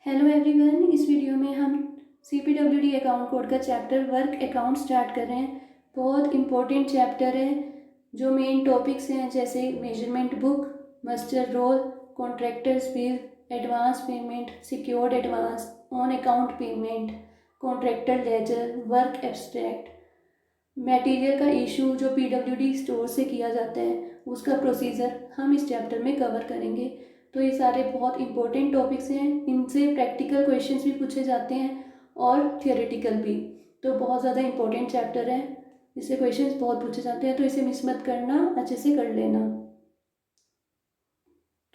Hello everyone, इस video में हम CPWD अकाउंट कोड का चैप्टर वर्क अकाउंट स्टार्ट कर रहे हैं। बहुत इंपॉर्टेंट चैप्टर है। जो मेन टॉपिक्स हैं जैसे measurement book, muster roll, contractors bill, advance payment, secured advance, on account payment, contractor ledger, work abstract, material का इशू जो PWD स्टोर से किया जाता है उसका प्रोसीजर हम इस चैप्टर में कवर करेंगे। तो ये सारे बहुत इंपॉर्टेंट टॉपिक्स हैं। इनसे प्रैक्टिकल क्वेश्चंस भी पूछे जाते हैं और थियोरेटिकल भी। तो बहुत ज़्यादा इंपॉर्टेंट चैप्टर है, इससे क्वेश्चंस बहुत पूछे जाते हैं, तो इसे मिस मत करना, अच्छे से कर लेना।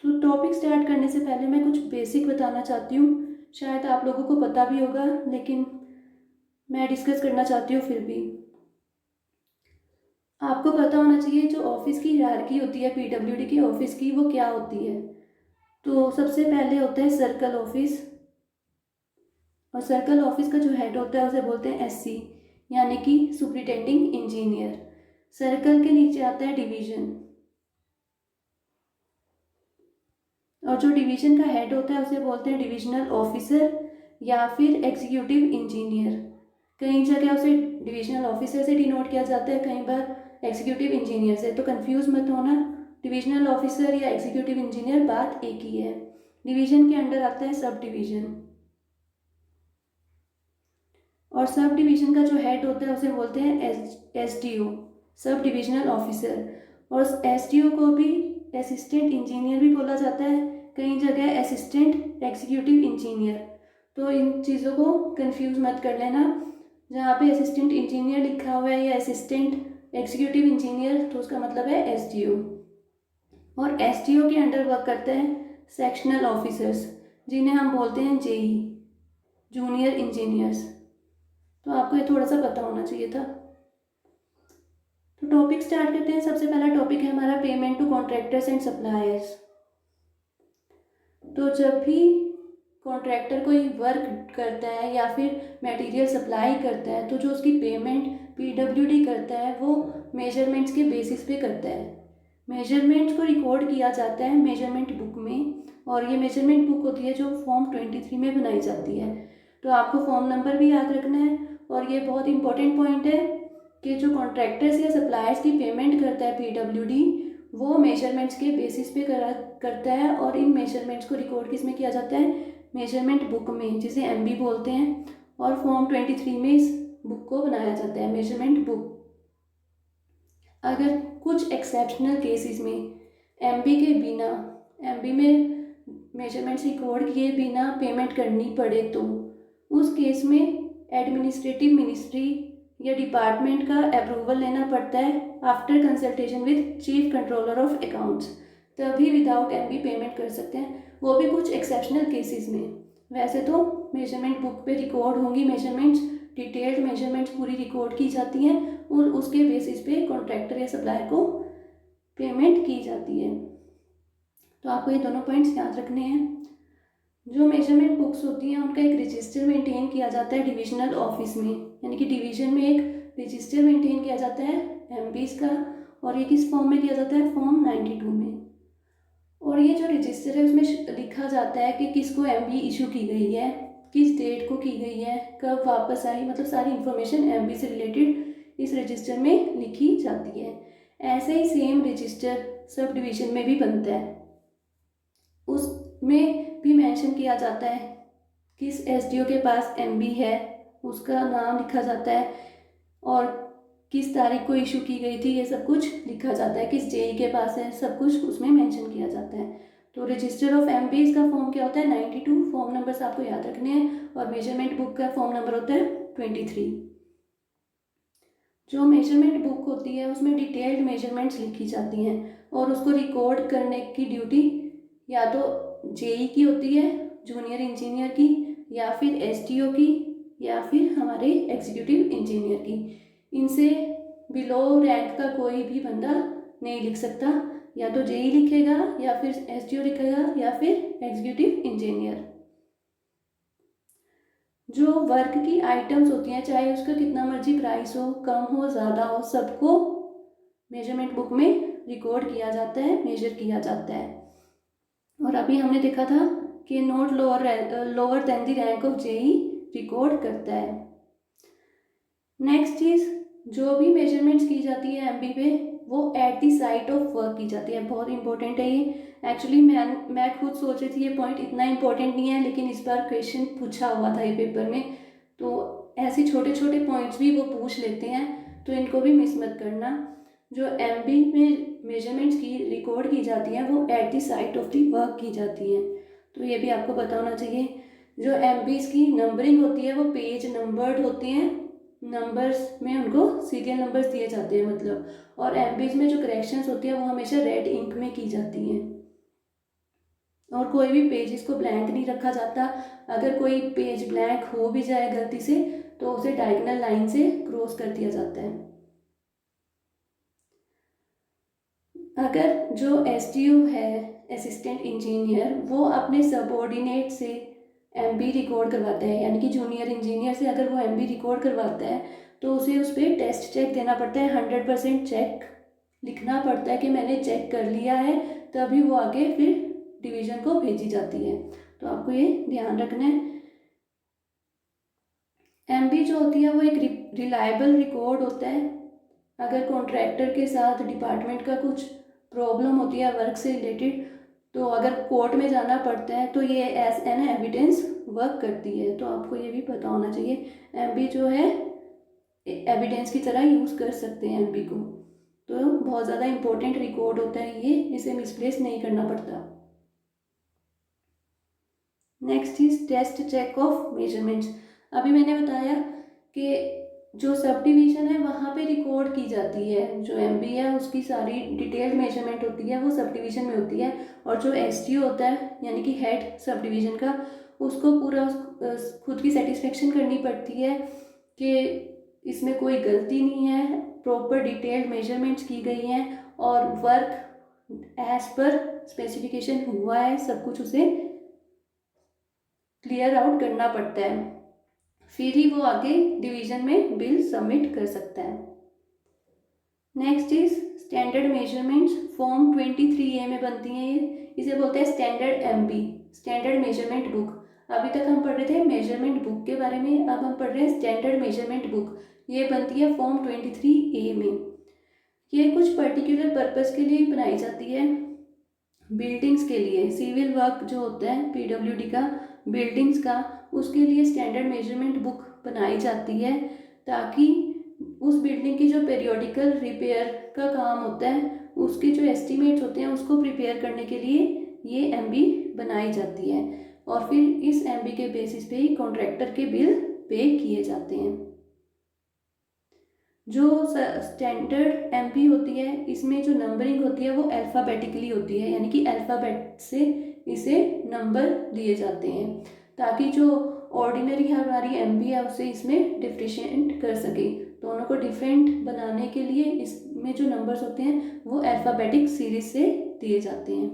तो टॉपिक स्टार्ट करने से पहले मैं कुछ बेसिक बताना चाहती हूँ। शायद आप लोगों को पता भी होगा, लेकिन मैं डिस्कस करना चाहती हूँ फिर भी। आपको पता होना चाहिए जो ऑफिस की हायरार्की होती है PWD की ऑफिस की, वो क्या होती है। तो सबसे पहले होता है सर्कल ऑफिस, और सर्कल ऑफिस का जो हेड होता है उसे बोलते हैं SC, यानी कि सुपरिटेंडिंग इंजीनियर। सर्कल के नीचे आता है डिवीजन, और जो डिवीजन का हेड होता है उसे बोलते हैं डिविजनल ऑफिसर या फिर एग्जीक्यूटिव इंजीनियर। कई जगह उसे डिविजनल ऑफिसर से डिनोट किया जाता है, कई बार एग्जीक्यूटिव इंजीनियर से। तो कंफ्यूज मत होना, डिविजनल ऑफिसर या एग्जीक्यूटिव इंजीनियर बात एक ही है। डिवीजन के अंडर आता है सब डिवीजन, और सब डिवीजन का जो हेड होता है उसे बोलते हैं SDO, सब डिविजनल ऑफिसर। और SDO को भी असिस्टेंट इंजीनियर भी बोला जाता है, कई जगह असिस्टेंट एग्जीक्यूटिव इंजीनियर। तो इन चीज़ों को कंफ्यूज मत कर लेना। जहाँ पे असिस्टेंट इंजीनियर लिखा हुआ है या असिस्टेंट एग्जीक्यूटिव इंजीनियर, तो उसका मतलब है SDO। और SDO के अंडर वर्क करते हैं सेक्शनल ऑफिसर्स, जिन्हें हम बोलते हैं JE, जूनियर इंजीनियर्स। तो आपको ये थोड़ा सा पता होना चाहिए था। तो टॉपिक स्टार्ट करते हैं। सबसे पहला टॉपिक है हमारा payment to contractors and suppliers. तो जब भी कॉन्ट्रैक्टर कोई वर्क करता है या फिर मटेरियल सप्लाई करता है, तो जो उसकी पेमेंट PWD करता है वो मेजरमेंट्स के बेसिस पे करता है। मेजरमेंट्स को रिकॉर्ड किया जाता है मेजरमेंट बुक में, और ये मेजरमेंट बुक होती है जो फॉर्म 23 में बनाई जाती है। तो आपको फॉर्म नंबर भी याद रखना है। और ये बहुत इंपॉर्टेंट पॉइंट है कि जो कॉन्ट्रैक्टर्स या सप्लायर्स की पेमेंट करता है PWD, वो मेजरमेंट्स के बेसिस पे करता है। और इन मेजरमेंट्स को रिकॉर्ड किस में किया जाता है? मेजरमेंट बुक में, जिसे MB बोलते हैं। और फॉर्म 23 में इस बुक को बनाया जाता है, मेजरमेंट बुक। अगर कुछ एक्सेप्शनल केसेस में MB में मेजरमेंट्स रिकॉर्ड किए बिना पेमेंट करनी पड़े, तो उस केस में एडमिनिस्ट्रेटिव मिनिस्ट्री या डिपार्टमेंट का अप्रूवल लेना पड़ता है after consultation with chief controller of accounts. तभी विदाउट MB पेमेंट कर सकते हैं, वो भी कुछ एक्सेप्शनल केसेस में। वैसे तो मेजरमेंट बुक पे रिकॉर्ड होंगी मेजरमेंट्स, डिटेल्ड मेजरमेंट्स पूरी रिकॉर्ड की जाती हैं, और उसके बेसिस पे कॉन्ट्रैक्टर या सप्लायर को पेमेंट की जाती है। तो आपको ये दोनों पॉइंट्स याद रखने हैं। जो मेजरमेंट बुक्स होती हैं उनका एक रजिस्टर मेंटेन किया जाता है डिविजनल ऑफिस में, यानी कि डिवीजन में एक रजिस्टर मेंटेन किया जाता है MBs का। और ये किस फॉर्म में किया जाता है? फॉर्म 92 में। और ये जो रजिस्टर है उसमें लिखा जाता है कि किसको MB इशू की गई है, किस डेट को की गई है, कब वापस आई, मतलब सारी इंफॉर्मेशन MB से रिलेटेड इस रजिस्टर में लिखी जाती है। ऐसे ही सेम रजिस्टर सब डिवीजन में भी बनता है, उसमें भी मेंशन किया जाता है किस SDO के पास MB है, उसका नाम लिखा जाता है, और किस तारीख को इशू की गई थी, ये सब कुछ लिखा जाता है। किस JE के पास है, सब कुछ उसमें मेंशन किया जाता है। तो रजिस्टर ऑफ MB इसका फॉर्म क्या होता है? 92। फॉर्म नंबर्स आपको याद रखने हैं। और मेजरमेंट बुक का फॉर्म नंबर होता है 23। जो मेजरमेंट बुक होती है उसमें डिटेल्ड मेजरमेंट्स लिखी जाती हैं, और उसको रिकॉर्ड करने की ड्यूटी या तो JE की होती है, जूनियर इंजीनियर की, या फिर SDO की, या फिर हमारे एग्जीक्यूटिव इंजीनियर की। इनसे बिलो रैंक का कोई भी बंदा नहीं लिख सकता, या तो JE लिखेगा, या फिर SDO लिखेगा, या फिर एग्जीक्यूटिव इंजीनियर। जो वर्क की आइटम्स होती हैं, चाहे उसका कितना मर्जी प्राइस हो, कम हो ज़्यादा हो, सबको मेजरमेंट बुक में रिकॉर्ड किया जाता है, मेजर किया जाता है। और अभी हमने देखा था कि not lower than the rank of JE record करता है। नेक्स्ट चीज़, जो भी मेजरमेंट्स की जाती है एमबी पे वो eight the site of work की जाती है। बहुत इंपॉर्टेंट है ये। एक्चुअली मैं खुद सोच रही थी ये पॉइंट इतना इंपॉर्टेंट नहीं है, लेकिन इस बार क्वेश्चन पूछा हुआ था ये पेपर में, तो ऐसे छोटे छोटे पॉइंट्स भी वो पूछ लेते हैं, तो इनको भी मिस मत करना। जो एमबी में मेजरमेंट्स की रिकॉर्ड की जाती हैं वो eight the site of the work की जाती हैं, तो ये भी आपको पता होना चाहिए। जो एमबीज की नंबरिंग होती है वो पेज नंबर्ड होते हैं, नंबर्स में उनको सीरियल नंबर्स दिए जाते हैं मतलब। और एमबीज में जो करेक्शंस होती हैं वो हमेशा रेड इंक में की जाती हैं, और कोई भी पेजेस को ब्लैंक नहीं रखा जाता। अगर कोई पेज ब्लैंक हो भी जाए गलती से तो उसे डायगोनल लाइन से क्रॉस कर दिया जाता है। अगर जो एसटीयू है असिस्टेंट इंजीनियर, वो अपने सबऑर्डिनेट से एमबी रिकॉर्ड करवाता है, यानी कि जूनियर इंजीनियर से अगर वो एमबी रिकॉर्ड करवाता है तो उसे उस पर टेस्ट चेक देना पड़ता है। 100% चेक लिखना पड़ता है कि मैंने चेक कर लिया है, तभी वो आगे फिर डिवीज़न को भेजी जाती है। तो आपको ये ध्यान रखना है। एमबी जो होती है वो एक रिलायबल रिकॉर्ड होता है। अगर कॉन्ट्रैक्टर के साथ डिपार्टमेंट का कुछ प्रॉब्लम होती है वर्क से रिलेटेड, तो अगर कोर्ट में जाना पड़ता है तो ये एज एन एविडेंस वर्क करती है, तो आपको ये भी पता होना चाहिए। एमबी जो है एविडेंस की तरह यूज़ कर सकते हैं एमबी को, तो बहुत ज़्यादा इंपॉर्टेंट रिकॉर्ड होता है ये, इसे मिसप्लेस नहीं करना पड़ता। Next is test check of measurements. अभी मैंने बताया कि जो सब डिवीज़न है वहाँ पे रिकॉर्ड की जाती है, जो एमबी है उसकी सारी डिटेल्ड मेजरमेंट होती है वो सब डिवीज़न में होती है, और जो एसटीओ होता है यानी कि हेड सब डिवीज़न का, उसको पूरा खुद की सेटिस्फेक्शन करनी पड़ती है कि इसमें कोई गलती नहीं है, प्रॉपर डिटेल्ड मेजरमेंट्स की गई हैं और वर्क एज पर स्पेसिफिकेशन हुआ है, सब कुछ उसे क्लियर आउट करना पड़ता है, फिर ही वो आगे डिवीज़न में बिल सबमिट कर सकता है। Next is standard measurements. Form 23A में बनती हैं ये, इसे बोलते हैं standard MB, standard measurement book. अभी तक हम पढ़ रहे थे मेजरमेंट बुक के बारे में, अब हम पढ़ रहे हैं स्टैंडर्ड मेजरमेंट बुक। ये बनती है फॉर्म 23A में। ये कुछ पर्टिकुलर पर्पज़ के लिए बनाई जाती है, बिल्डिंग्स के लिए, सिविल वर्क जो होता है पीडब्ल्यूडी का, बिल्डिंग्स का, उसके लिए स्टैंडर्ड मेजरमेंट बुक बनाई जाती है, ताकि उस बिल्डिंग की जो पेरियोडिकल रिपेयर का काम होता है उसके जो एस्टिमेट्स होते हैं उसको प्रिपेयर करने के लिए ये एमबी बनाई जाती है, और फिर इस एमबी के बेसिस पे ही कॉन्ट्रैक्टर के बिल पे किए जाते हैं। जो स्टैंडर्ड एमपी होती है इसमें जो नंबरिंग होती है वो अल्फ़ाबेटिकली होती है, यानी कि अल्फ़ाबेट से इसे नंबर दिए जाते हैं, ताकि जो ऑर्डिनरी हमारी एमपी है उसे इसमें डिफरेंशिएट कर सके। दोनों को डिफरेंट बनाने के लिए इसमें जो नंबर्स होते हैं वो अल्फ़ाबेटिक सीरीज से दिए जाते हैं।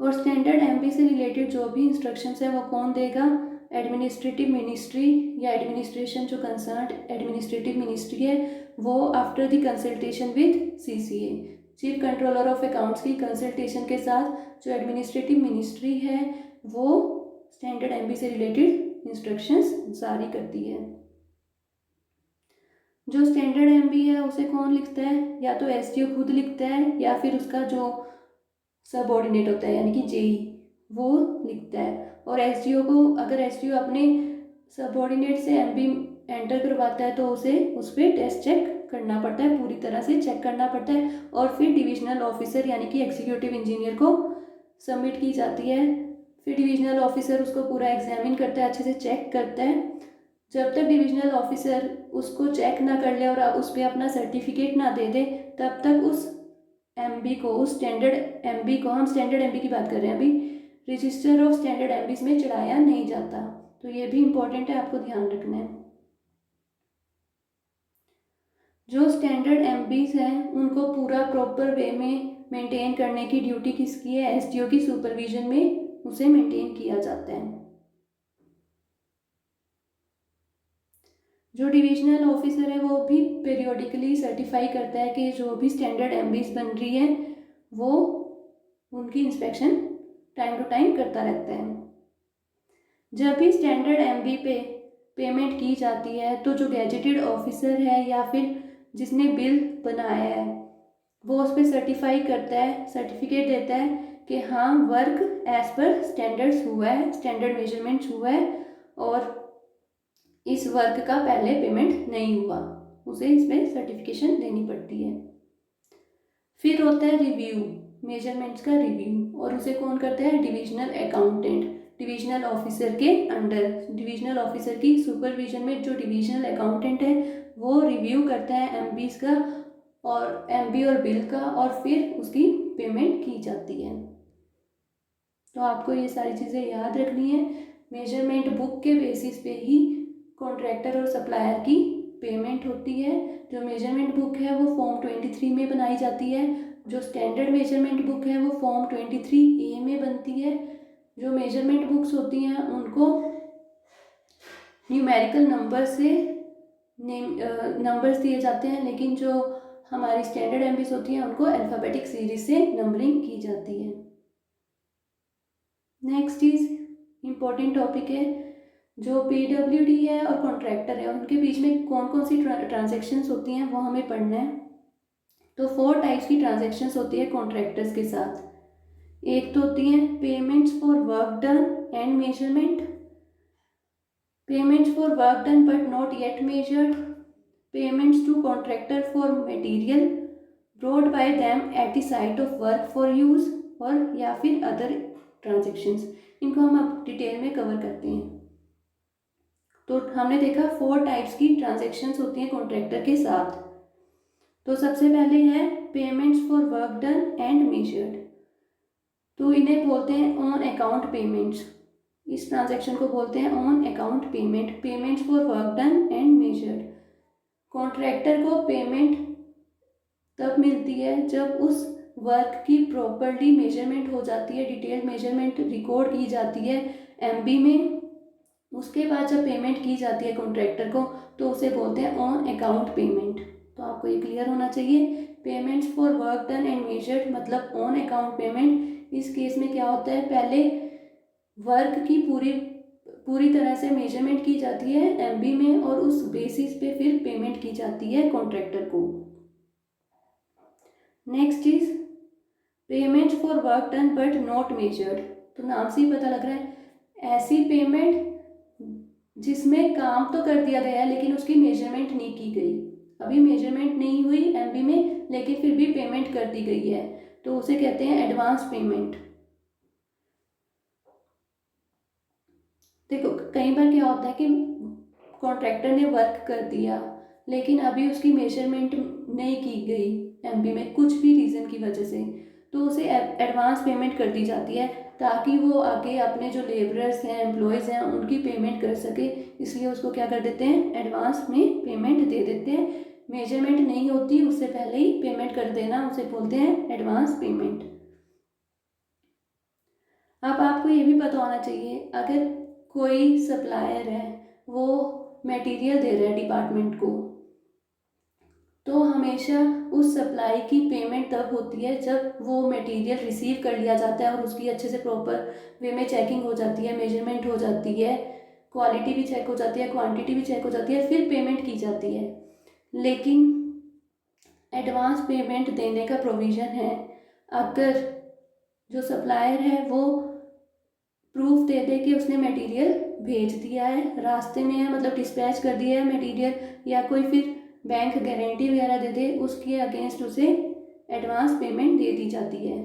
और स्टैंडर्ड एमपी से रिलेटेड जो भी इंस्ट्रक्शंस है वो कौन देगा? एडमिनिस्ट्रेटिव मिनिस्ट्री या एडमिनिस्ट्रेशन जो कंसर्न एडमिनिस्ट्रेटिव मिनिस्ट्री है वो after the consultation with CCA, chief controller of accounts की कंसल्टेशन के साथ जो एडमिनिस्ट्रेटिव मिनिस्ट्री है वो स्टैंडर्ड एमपी से रिलेटेड इंस्ट्रक्शंस जारी करती है। जो स्टैंडर्ड एमपी है उसे कौन लिखता है? या तो एसडीओ खुद लिखता है या फिर उसका जो सबऑर्डिनेट होता है यानी कि जेई वो लिखता है। और एसडीओ को, अगर एसडीओ अपने सबऑर्डिनेट से एमबी एंटर करवाता है तो उसे उस पर टेस्ट चेक करना पड़ता है, पूरी तरह से चेक करना पड़ता है, और फिर डिविजनल ऑफिसर यानी कि एग्जीक्यूटिव इंजीनियर को सबमिट की जाती है। फिर डिविजनल ऑफिसर उसको पूरा एग्जामिन करता है, अच्छे से चेक करता है। जब तक डिविजनल ऑफिसर उसको चेक ना कर ले और उस पर अपना सर्टिफिकेट ना दे दे, तब तक उस एमबी को, उस स्टैंडर्ड एमबी को, हम स्टैंडर्ड एमबी की बात कर रहे हैं अभी, रजिस्टर ऑफ स्टैंडर्ड एमबीज में चढ़ाया नहीं जाता। तो ये भी इंपॉर्टेंट है, आपको ध्यान रखना है। जो स्टैंडर्ड एमबीज हैं उनको पूरा प्रॉपर वे में मेंटेन करने की ड्यूटी किसकी है? एसडीओ की सुपरविजन में उसे मेंटेन किया जाता है। जो डिविजनल ऑफिसर है वो भी पीरियोडिकली सर्टिफाई करता है कि जो भी स्टैंडर्ड एमबीज बन रही है वो उनकी इंस्पेक्शन टाइम टू टाइम करता रहता है। जब भी स्टैंडर्ड एमबी पे पेमेंट की जाती है तो जो गैजेटेड ऑफिसर है या फिर जिसने बिल बनाया है वो उस पर सर्टिफाई करता है, सर्टिफिकेट देता है कि हाँ वर्क एज पर स्टैंडर्ड्स हुआ है, स्टैंडर्ड मेजरमेंट्स हुआ है और इस वर्क का पहले पेमेंट नहीं हुआ, उसे इसमें सर्टिफिकेशन देनी पड़ती है। फिर होता है रिव्यू, मेजरमेंट्स का रिव्यू, और उसे कौन करता है? डिविजनल अकाउंटेंट, डिविजनल ऑफिसर के अंडर, डिविजनल ऑफिसर की सुपरविजन में जो डिविजनल अकाउंटेंट है वो रिव्यू करता है एमबीज का और एमबी और बिल का, और फिर उसकी पेमेंट की जाती है। तो आपको ये सारी चीज़ें याद रखनी है। मेजरमेंट बुक के बेसिस पे ही कॉन्ट्रैक्टर और सप्लायर की पेमेंट होती है। जो मेजरमेंट बुक है वो फॉर्म 23 में बनाई जाती है, जो स्टैंडर्ड मेजरमेंट बुक है वो फॉर्म 23A में बनती है। जो मेजरमेंट बुक्स होती हैं उनको न्यूमेरिकल नंबर से नंबर्स दिए जाते हैं, लेकिन जो हमारी स्टैंडर्ड एमबीज होती हैं उनको अल्फ़ाबेटिक सीरीज से नंबरिंग की जाती है। नेक्स्ट इज इम्पोर्टेंट टॉपिक है, जो पीडब्ल्यूडी है और कॉन्ट्रैक्टर है उनके बीच में कौन कौन सी ट्रांजेक्शन्स होती हैं वो हमें पढ़ना है। तो 4 टाइप्स की ट्रांजेक्शन्स होती है कॉन्ट्रैक्टर्स के साथ। एक तो होती हैं payments for work done and measurement, payments for work done but not yet measured, payments to contractor for material brought by them at the site of work for use, और या फिर अदर ट्रांजेक्शन्स। इनको हम अब detail में cover करते हैं। तो हमने देखा 4 टाइप्स की ट्रांजेक्शन्स होती हैं कॉन्ट्रैक्टर के साथ। तो सबसे पहले है payments for work done and measured, तो इन्हें बोलते हैं ऑन अकाउंट पेमेंट्स। इस ट्रांजेक्शन को बोलते हैं on account payment, payments for work done and measured. Contractor को पेमेंट तब मिलती है जब उस वर्क की प्रॉपर्ली मेजरमेंट हो जाती है, डिटेल मेजरमेंट रिकॉर्ड की जाती है एमबी में। उसके बाद जब पेमेंट की जाती है कॉन्ट्रैक्टर को तो उसे बोलते हैं ऑन अकाउंट पेमेंट। तो आपको ये क्लियर होना चाहिए, payments for work done and measured मतलब ऑन अकाउंट पेमेंट। इस केस में क्या होता है, पहले वर्क की पूरी तरह से मेजरमेंट की जाती है एमबी में और उस बेसिस पे फिर पेमेंट की जाती है कॉन्ट्रैक्टर को। Next is payment for work done but not measured, तो नाम से ही पता लग रहा है ऐसी पेमेंट जिसमें काम तो कर दिया गया लेकिन उसकी मेजरमेंट नहीं की गई। अभी मेजरमेंट नहीं हुई एमबी में लेकिन फिर भी पेमेंट कर दी गई है, तो उसे कहते हैं एडवांस पेमेंट। देखो कई बार क्या होता है कि कॉन्ट्रैक्टर ने वर्क कर दिया लेकिन अभी उसकी मेजरमेंट नहीं की गई एमबी में कुछ भी रीज़न की वजह से, तो उसे एडवांस पेमेंट कर दी जाती है ताकि वो आगे अपने जो लेबरर्स हैं, एम्प्लॉयज़ हैं, उनकी पेमेंट कर सके। इसलिए उसको क्या कर देते हैं, एडवांस में पेमेंट दे देते हैं। मेजरमेंट नहीं होती उससे पहले ही पेमेंट कर देना उसे बोलते हैं एडवांस पेमेंट। अब आपको ये भी पता होना चाहिए, अगर कोई सप्लायर है वो मटेरियल दे रहा है डिपार्टमेंट को, तो हमेशा उस सप्लाई की पेमेंट तब होती है जब वो मटेरियल रिसीव कर लिया जाता है और उसकी अच्छे से प्रॉपर वे में चेकिंग हो जाती है, मेजरमेंट हो जाती है, क्वालिटी भी चेक हो जाती है, क्वांटिटी भी चेक हो जाती है, फिर पेमेंट की जाती है। लेकिन एडवांस पेमेंट देने का प्रोविज़न है अगर जो सप्लायर है वो प्रूफ दे दे कि उसने मटेरियल भेज दिया है, रास्ते में है मतलब डिस्पैच कर दिया है मटेरियल, या कोई फिर बैंक गारंटी वगैरह दे दे, उसके अगेंस्ट उसे एडवांस पेमेंट दे दी जाती है।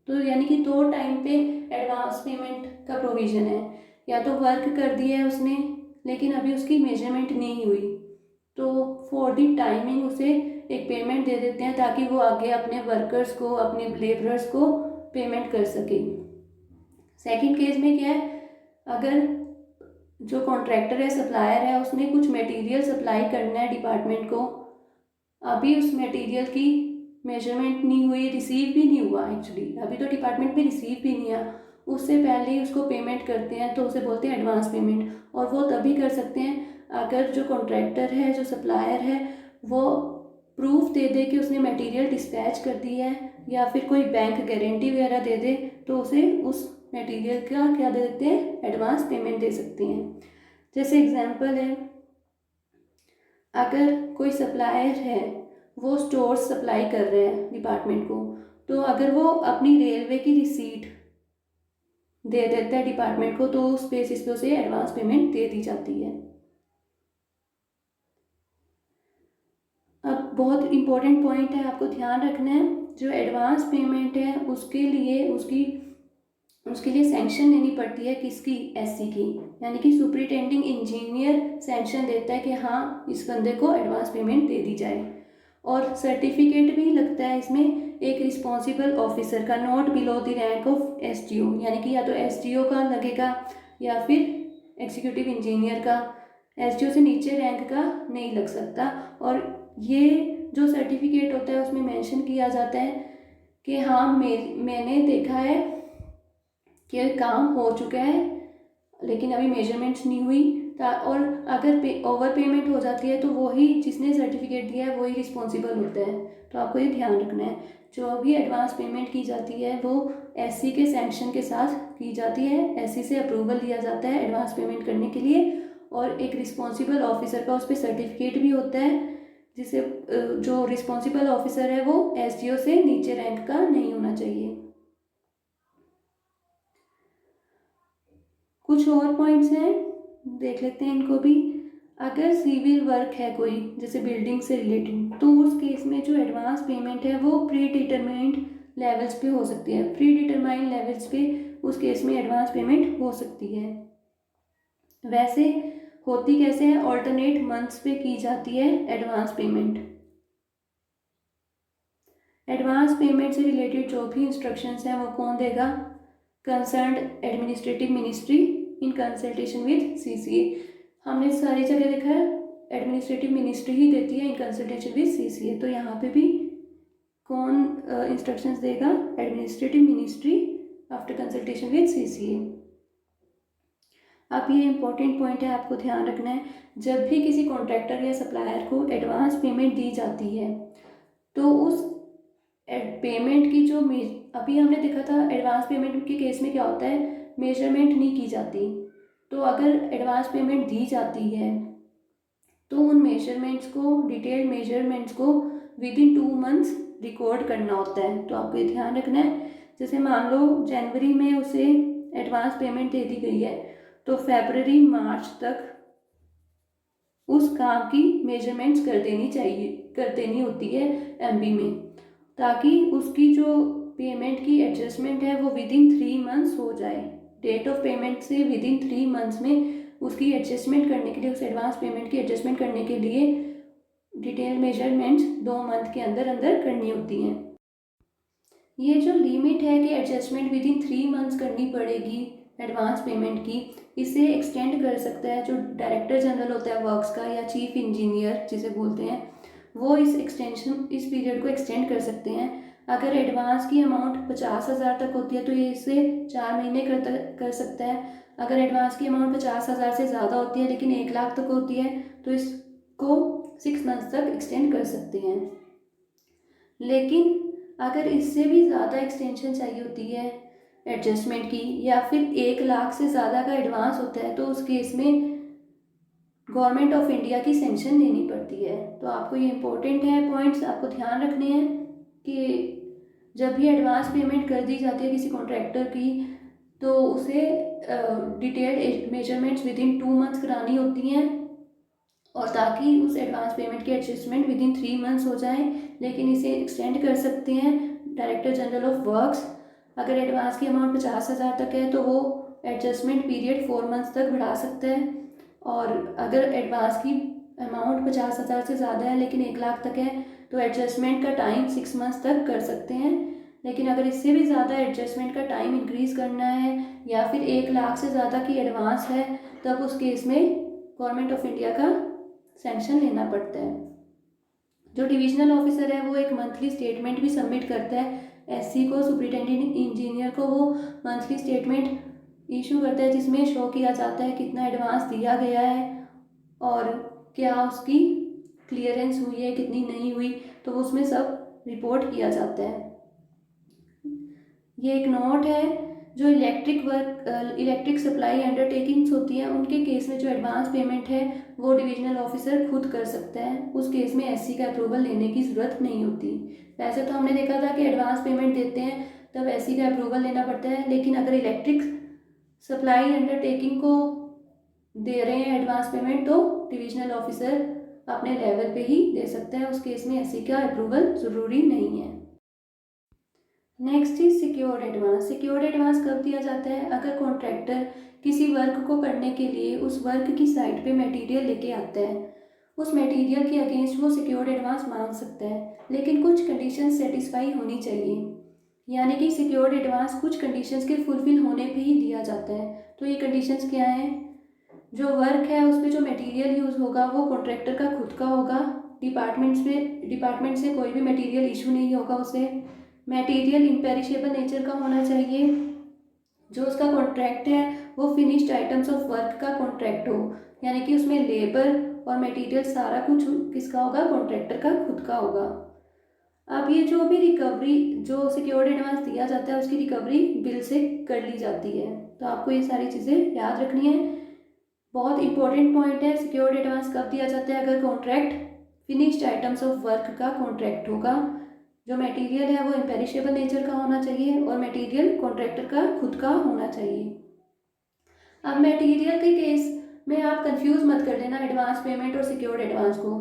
तो यानी कि 2 टाइम पे एडवांस पेमेंट का प्रोविज़न है, या तो वर्क कर दिया है उसने लेकिन अभी उसकी मेजरमेंट नहीं हुई तो फॉर दी टाइमिंग उसे एक पेमेंट दे देते हैं ताकि वो आगे अपने वर्कर्स को, अपने लेबरर्स को पेमेंट कर सके। सेकंड केस में क्या है, अगर जो कॉन्ट्रैक्टर है, सप्लायर है, उसने कुछ मटेरियल सप्लाई करना है डिपार्टमेंट को, अभी उस मटेरियल की मेजरमेंट नहीं हुई, रिसीव भी नहीं हुआ, एक्चुअली अभी तो डिपार्टमेंट में रिसीव भी नहीं है, उससे पहले ही उसको पेमेंट करते हैं तो उसे बोलते हैं एडवांस पेमेंट। और वो तभी कर सकते हैं अगर जो कॉन्ट्रैक्टर है, जो सप्लायर है, वो प्रूफ दे दे कि उसने मटेरियल डिस्पैच कर दी है या फिर कोई बैंक गारंटी वगैरह दे दे, तो उसे उस मटेरियल का क्या दे देते हैं, एडवांस पेमेंट दे सकते हैं। जैसे एग्जांपल है, अगर कोई सप्लायर है वो स्टोर्स सप्लाई कर रहे हैं डिपार्टमेंट को, तो अगर वो अपनी रेलवे की रिसीट दे देता है डिपार्टमेंट को तो उस बेसिस पे उसे एडवांस पेमेंट दे दी जाती है। अब बहुत इंपॉर्टेंट पॉइंट है, आपको ध्यान रखना है, जो एडवांस पेमेंट है उसके लिए सैंक्शन लेनी पड़ती है, किसकी, एससी की, यानी कि सुपरिटेंडिंग इंजीनियर सैंक्शन देता है कि हाँ इस बंदे को एडवांस पेमेंट दे दी जाए। और सर्टिफिकेट भी लगता है इसमें एक रिस्पॉन्सिबल ऑफिसर का, not below the rank of SDO, यानी कि या तो एसडीओ का लगेगा या फिर एग्जीक्यूटिव इंजीनियर का, एसडीओ से नीचे रैंक का नहीं लग सकता। और ये जो सर्टिफिकेट होता है उसमें मेंशन किया जाता है कि हाँ मैंने देखा है कि काम हो चुका है लेकिन अभी मेजरमेंट्स नहीं हुई, और अगर ओवर पेमेंट हो जाती है तो वही जिसने सर्टिफिकेट दिया है वही रिस्पॉन्सिबल होता है। तो आपको ये ध्यान रखना है, जो भी एडवांस पेमेंट की जाती है वो एससी के सैंक्शन के साथ की जाती है, एससी से अप्रूवल दिया जाता है एडवांस पेमेंट करने के लिए, और एक रिस्पॉन्सिबल ऑफिसर का उस पर सर्टिफिकेट भी होता है, जिसे जो रिस्पॉन्सिबल ऑफिसर है वो एसडीओ से नीचे रैंक का नहीं होना चाहिए। कुछ और पॉइंट्स हैं, देख लेते हैं इनको भी। अगर सिविल वर्क है कोई, जैसे बिल्डिंग से रिलेटेड, तो उस केस में जो एडवांस पेमेंट है वो प्री डिटरमाइंड लेवल्स पे हो सकती है। प्री डिटरमाइंड लेवल्स पे उस केस में एडवांस पेमेंट हो सकती है। वैसे होती कैसे है, ऑल्टरनेट मंथ्स पे की जाती है एडवांस पेमेंट। एडवांस पेमेंट से रिलेटेड जो भी इंस्ट्रक्शंस हैं वो कौन देगा, concerned administrative ministry in consultation with CCA. हमने सारी जगह देखा है एडमिनिस्ट्रेटिव मिनिस्ट्री ही देती है इन कंसल्टेशन विद सीसीए, तो यहाँ पे भी कौन इंस्ट्रक्शंस देगा, administrative ministry after consultation with CCA. अब ये इंपॉर्टेंट पॉइंट है, आपको ध्यान रखना है, जब भी किसी कॉन्ट्रैक्टर या सप्लायर को एडवांस पेमेंट दी जाती है तो उस पेमेंट की जो अभी हमने देखा था एडवांस पेमेंट के केस में क्या होता है, मेजरमेंट नहीं की जाती, तो अगर एडवांस पेमेंट दी जाती है तो उन मेजरमेंट्स को, डिटेल्ड मेजरमेंट्स को विद इन 2 मंथ्स रिकॉर्ड करना होता है। तो आपको ये ध्यान रखना है, जैसे मान लो जनवरी में उसे एडवांस पेमेंट दे दी गई है तो फरवरी मार्च तक उस काम की मेजरमेंट्स कर देनी होती है एमबी में, ताकि उसकी जो पेमेंट की एडजस्टमेंट है वो विद इन 3 मंथ्स हो जाए। डेट ऑफ पेमेंट से विद इन 3 मंथ्स में उसकी एडजस्टमेंट करने के लिए, उस एडवांस पेमेंट की एडजस्टमेंट करने के लिए डिटेल मेजरमेंट्स 2 मंथ के अंदर अंदर करनी होती हैं। ये जो लिमिट है कि एडजस्टमेंट विद इन 3 मंथ्स करनी पड़ेगी एडवांस पेमेंट की, इसे एक्सटेंड कर सकता है जो डायरेक्टर जनरल होता है वर्क्स का या चीफ इंजीनियर जिसे बोलते हैं, वो इस पीरियड को एक्सटेंड कर सकते हैं। अगर एडवांस की अमाउंट 50,000 तक होती है तो ये इसे 4 महीने कर सकता है। अगर एडवांस की अमाउंट 50,000 से ज़्यादा होती है लेकिन 1 लाख तक होती है तो इसको 6 मंथ्स तक एक्सटेंड कर सकते हैं। लेकिन अगर इससे भी ज़्यादा एक्सटेंशन चाहिए होती है एडजस्टमेंट की, या फिर 1 लाख से ज़्यादा का एडवांस होता है, तो उस केस में गवर्नमेंट ऑफ इंडिया की सैंक्शन लेनी पड़ती है। तो आपको ये इंपॉर्टेंट है, पॉइंट्स आपको ध्यान रखने हैं कि जब भी एडवांस पेमेंट कर दी जाती है किसी कॉन्ट्रैक्टर की तो उसे detailed measurements with in 2 months करानी होती हैं, और ताकि उस एडवांस पेमेंट की एडजस्टमेंट विद इन 3 मंथ्स हो जाए। लेकिन इसे एक्सटेंड कर सकते हैं डायरेक्टर जनरल ऑफ वर्क्स। अगर एडवांस की अमाउंट 50,000 तक है तो वो एडजस्टमेंट पीरियड 4 मंथ्स तक बढ़ा सकता है, और अगर एडवांस की अमाउंट 50,000 से ज़्यादा है लेकिन 1 लाख तक है तो एडजस्टमेंट का टाइम 6 मंथ्स तक कर सकते हैं। लेकिन अगर इससे भी ज़्यादा एडजस्टमेंट का टाइम इंक्रीज़ करना है या फिर 1 लाख से ज़्यादा की एडवांस है तब उस केस में गवर्नमेंट ऑफ इंडिया का सैंक्शन लेना पड़ता है। जो डिविजनल ऑफिसर है वो एक मंथली स्टेटमेंट भी सबमिट करता है एससी को, सुपरिटेंडेंट इंजीनियर को वो मंथली स्टेटमेंट इशू करता है जिसमें शो किया जाता है कितना एडवांस दिया गया है और क्या उसकी क्लियरेंस हुई है कितनी नहीं हुई, तो उसमें सब रिपोर्ट किया जाता है। ये एक नोट है जो इलेक्ट्रिक सप्लाई अंडरटेकिंग्स होती हैं उनके केस में जो एडवांस पेमेंट है वो डिविजनल ऑफिसर खुद कर सकता है। उस केस में एससी का अप्रूवल लेने की ज़रूरत नहीं होती। वैसे तो हमने देखा था कि एडवांस पेमेंट देते हैं तब एससी का अप्रूवल लेना पड़ता है, लेकिन अगर इलेक्ट्रिक सप्लाई अंडरटेकिंग को दे रहे हैं एडवांस पेमेंट तो डिविजनल ऑफिसर अपने लेवल पे ही दे सकता है। उस केस में एससी का अप्रूवल ज़रूरी नहीं है। Next is secured advance. Secured advance कब दिया जाता है? अगर कॉन्ट्रैक्टर किसी वर्क को करने के लिए उस वर्क की साइट पे मटेरियल लेके आता है, उस मटेरियल के अगेंस्ट वो सिक्योर्ड एडवांस मांग सकता है, लेकिन कुछ कंडीशन सेटिस्फाई होनी चाहिए। यानी कि सिक्योर्ड एडवांस कुछ कंडीशंस के फुलफिल होने पे ही दिया जाता है। तो ये कंडीशंस क्या हैं? जो वर्क है उस पर जो मटेरियल यूज़ होगा वो कॉन्ट्रैक्टर का खुद का होगा, डिपार्टमेंट से कोई भी मटेरियल इशू नहीं होगा उसे। मटेरियल इम्पेरिशेबल नेचर का होना चाहिए। जो उसका कॉन्ट्रैक्ट है वो फिनिश्ड आइटम्स ऑफ वर्क का कॉन्ट्रैक्ट हो, यानी कि उसमें लेबर और मटेरियल सारा कुछ किसका होगा? कॉन्ट्रैक्टर का खुद का होगा। अब ये जो भी रिकवरी जो सिक्योर्ड एडवांस दिया जाता है उसकी रिकवरी बिल से कर ली जाती है। तो आपको ये सारी चीज़ें याद रखनी है। बहुत इंपॉर्टेंट पॉइंट है, सिक्योर्ड एडवांस कब दिया जाता है? अगर contract finished items of work का कॉन्ट्रैक्ट होगा, जो मटेरियल है वो इम्पेरिशेबल नेचर का होना चाहिए और मटेरियल कॉन्ट्रैक्टर का खुद का होना चाहिए। अब मटेरियल के केस में आप कंफ्यूज मत कर देना एडवांस पेमेंट और सिक्योर्ड एडवांस को।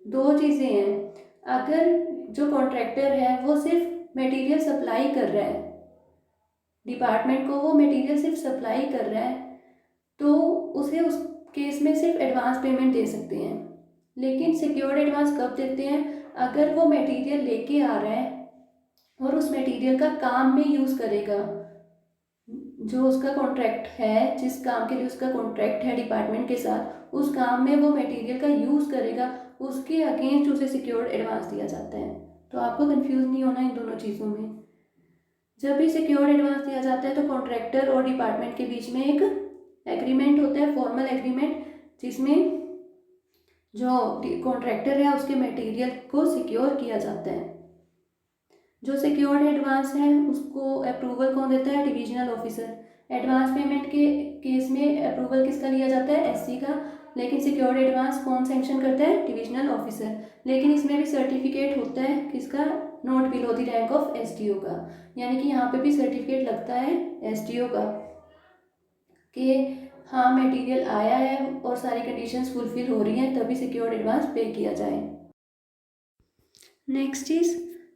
दो चीज़ें हैं। अगर जो कॉन्ट्रैक्टर है वो सिर्फ मटेरियल सप्लाई कर रहा है, डिपार्टमेंट को वो मटेरियल सिर्फ सप्लाई कर रहा है, तो उसे उस केस में सिर्फ एडवांस पेमेंट दे सकते हैं। लेकिन सिक्योर्ड एडवांस कब देते हैं? अगर वो मटेरियल लेके आ रहा है और उस मटेरियल का काम में यूज़ करेगा, जो उसका कॉन्ट्रैक्ट है, जिस काम के लिए उसका कॉन्ट्रैक्ट है डिपार्टमेंट के साथ, उस काम में वो मटेरियल का यूज़ करेगा, उसके अगेंस्ट उसे सिक्योर्ड एडवांस दिया जाता है। तो आपको कंफ्यूज नहीं होना इन दोनों चीज़ों में। जब भी सिक्योर्ड एडवांस दिया जाता है तो कॉन्ट्रैक्टर और डिपार्टमेंट के बीच में एक एग्रीमेंट होता है, फॉर्मल एग्रीमेंट, जिसमें जो कॉन्ट्रैक्टर है उसके मटेरियल को सिक्योर किया जाता है। जो सिक्योर्ड एडवांस है उसको अप्रूवल कौन देता है? Divisional officer. एडवांस पेमेंट के केस में अप्रूवल किसका लिया जाता है? एससी का। लेकिन सिक्योर्ड एडवांस कौन सैंक्शन करता है? Divisional officer. लेकिन इसमें भी सर्टिफिकेट होता है किसका? Not below the rank of SDO का। यानी कि यहाँ पे भी सर्टिफिकेट लगता है एसडीओ का कि हाँ मटेरियल आया है और सारी कंडीशंस फुलफिल हो रही हैं, तभी सिक्योर्ड एडवांस पे किया जाए। नेक्स्ट इज,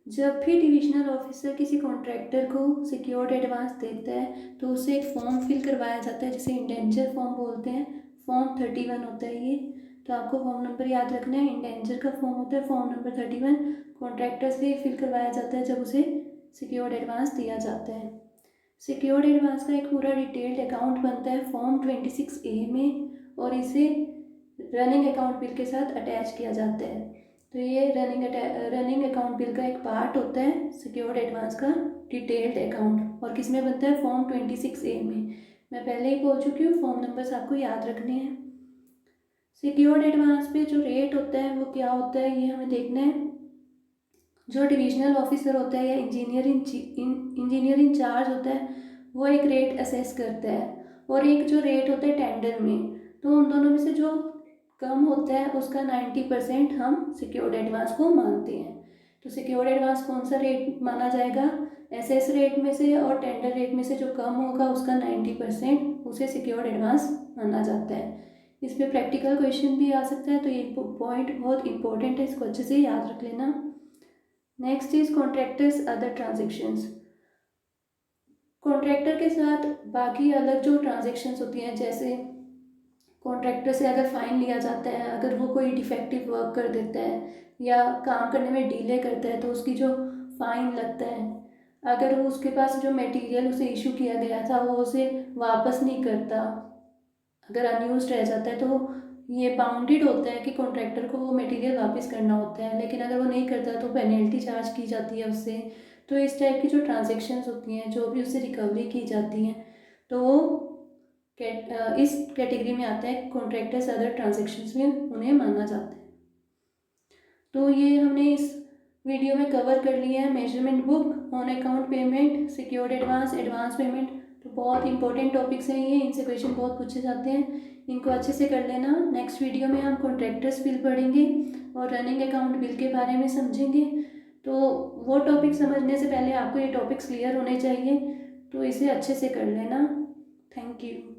जब भी डिविजनल ऑफिसर किसी कॉन्ट्रैक्टर को सिक्योर्ड एडवांस देता है तो उसे एक फॉर्म फिल करवाया जाता है जिसे इंडेंजर फॉर्म बोलते हैं। फॉर्म 31 होता है ये। तो आपको फॉर्म नंबर याद रखना है। इंडेंजर का फॉर्म होता है फॉर्म नंबर 31। कॉन्ट्रैक्टर से फिल करवाया जाता है जब उसे सिक्योर्ड एडवांस दिया जाता है। सिक्योर्ड एडवांस का एक पूरा डिटेल्ड अकाउंट बनता है फॉर्म 26A में और इसे रनिंग अकाउंट बिल के साथ अटैच किया जाता है। तो ये रनिंग अकाउंट बिल का एक पार्ट होता है सिक्योर्ड एडवांस का डिटेल्ड अकाउंट, और किस में बनता है? फॉर्म 26A में। मैं पहले ही बोल चुकी हूँ, फॉर्म नंबर्स आपको याद रखने हैं। सिक्योर्ड एडवांस पे जो रेट होता है वो क्या होता है ये हमें देखना है। जो डिविजनल ऑफिसर होता है या इंजीनियर इंचार्ज होता है वो एक रेट असेस करता है, और एक जो रेट होता है टेंडर में। तो उन दोनों में से जो कम होता है उसका 90% हम सिक्योर्ड एडवांस को मानते हैं। तो सिक्योर्ड एडवांस कौन सा रेट माना जाएगा? एसएस रेट में से, और टेंडर रेट में से जो कम होगा उसका 90% उसे सिक्योर्ड एडवांस माना जाता है। इस पर प्रैक्टिकल क्वेश्चन भी आ सकता है, तो ये पॉइंट बहुत इंपॉर्टेंट है, इसको अच्छे से याद रख लेना। Next is contractors other transactions. Contractor के साथ बाकी अलग जो ट्रांजेक्शन्स होती हैं, जैसे कॉन्ट्रैक्टर से अगर फ़ाइन लिया जाता है, अगर वो कोई डिफेक्टिव वर्क कर देता है या काम करने में डिले करता है तो उसकी जो फ़ाइन लगता है, अगर वो उसके पास जो मटेरियल उसे इशू किया गया था वो उसे वापस नहीं करता, अगर अनयूज्ड रह जाता है, तो ये बाउंडेड होता है कि कॉन्ट्रैक्टर को वो मटेरियल वापस करना होता है। लेकिन अगर वो नहीं करता तो पेनल्टी चार्ज की जाती है उससे। तो इस टाइप की जो ट्रांजेक्शन्स होती हैं, जो भी उससे रिकवरी की जाती हैं, तो वो इस कैटेगरी में आता है, कॉन्ट्रैक्टर्स अदर ट्रांजेक्शन्स में उन्हें माना जाता है। तो ये हमने इस वीडियो में कवर कर लिया है measurement book, on account payment, secured advance, advance payment. तो बहुत इंपॉर्टेंट टॉपिक्स हैं ये, इनसे क्वेश्चन बहुत पूछे जाते हैं, इनको अच्छे से कर लेना। नेक्स्ट वीडियो में हम कॉन्ट्रैक्टर्स बिल पढ़ेंगे और रनिंग अकाउंट बिल के बारे में समझेंगे। तो वो टॉपिक समझने से पहले आपको ये टॉपिक्स क्लियर होने चाहिए, तो इसे अच्छे से कर लेना। Thank you.